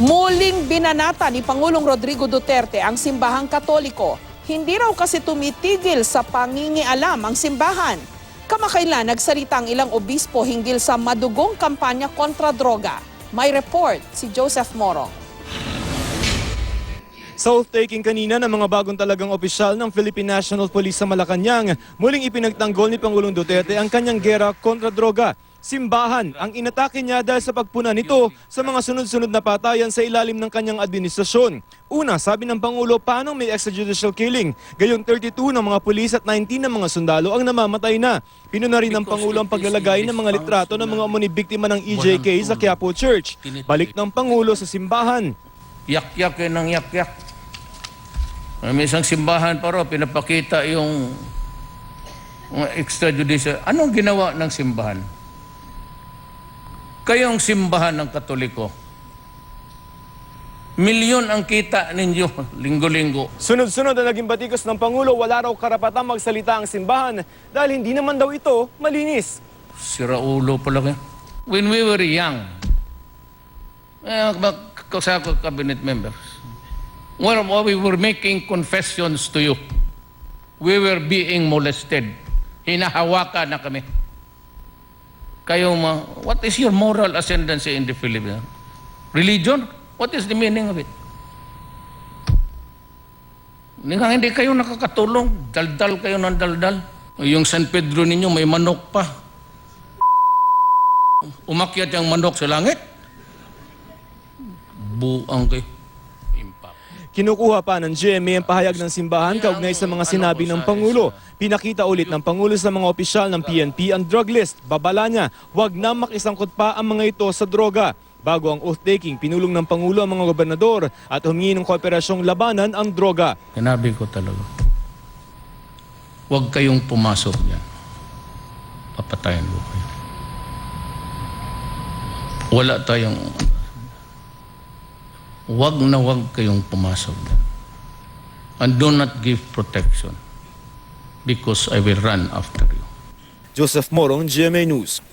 Muling binanata ni Pangulong Rodrigo Duterte ang simbahang Katoliko. Hindi raw kasi tumitigil sa pangingialam ang simbahan. Kamakailan nagsalita ang ilang obispo hinggil sa madugong kampanya kontra droga. May report si Joseph Morong. Sa oath-taking kanina ng mga bagong talagang opisyal ng Philippine National Police sa Malacanang, muling ipinagtanggol ni Pangulong Duterte ang kanyang gera kontra droga. Simbahan ang inatake niya dahil sa pagpuna nito sa mga sunod-sunod na patayan sa ilalim ng kanyang administrasyon. Una, sabi ng Pangulo, paano may extrajudicial killing? Gayon 32 ng mga pulis at 19 ng mga sundalo ang namamatay na. Pinuna rin ng Pangulo ang paglalagay ng mga litrato ng mga umani biktima ng EJK sa Quiapo Church. Balik ng Pangulo sa simbahan. Yak-yak ng yak-yak. May isang simbahan pa rin, pinapakita yung extrajudicial. Anong ginawa ng simbahan? Kayong simbahan ng Katoliko, milyon ang kita ninyo linggo-linggo. Sunod-sunod na naging batikos ng Pangulo, wala raw karapatang magsalita ang simbahan dahil hindi naman daw ito malinis. Sira ulo pala kayo. When we were young, sa cabinet members, when we were making confessions to you, we were being molested. Hinahawakan na kami. Kayo, what is your moral ascendancy in the Philippines? Religion? What is the meaning of it? Hindi kayo nakakatulong. Daldal kayo ng daldal. Yung San Pedro ninyo may manok pa. Umakyat yung manok sa langit. Buang kayo. Kinukuha pa ng GMA ang pahayag ng simbahan kaugnay sa mga sinabi ng Pangulo. Pinakita ulit ng Pangulo sa mga opisyal ng PNP ang drug list. Babala niya, huwag na makisangkot pa ang mga ito sa droga. Bago ang oath-taking, pinulong ng Pangulo ang mga gobernador at humingi ng kooperasyong labanan ang droga. Sinabi ko talaga, huwag kayong pumasok dyan. Papatayan ko kayo. Wala tayong... Huwag na huwag kayong pumasok dyan. And do not give protection because I will run after you. Joseph Morong, GMA News.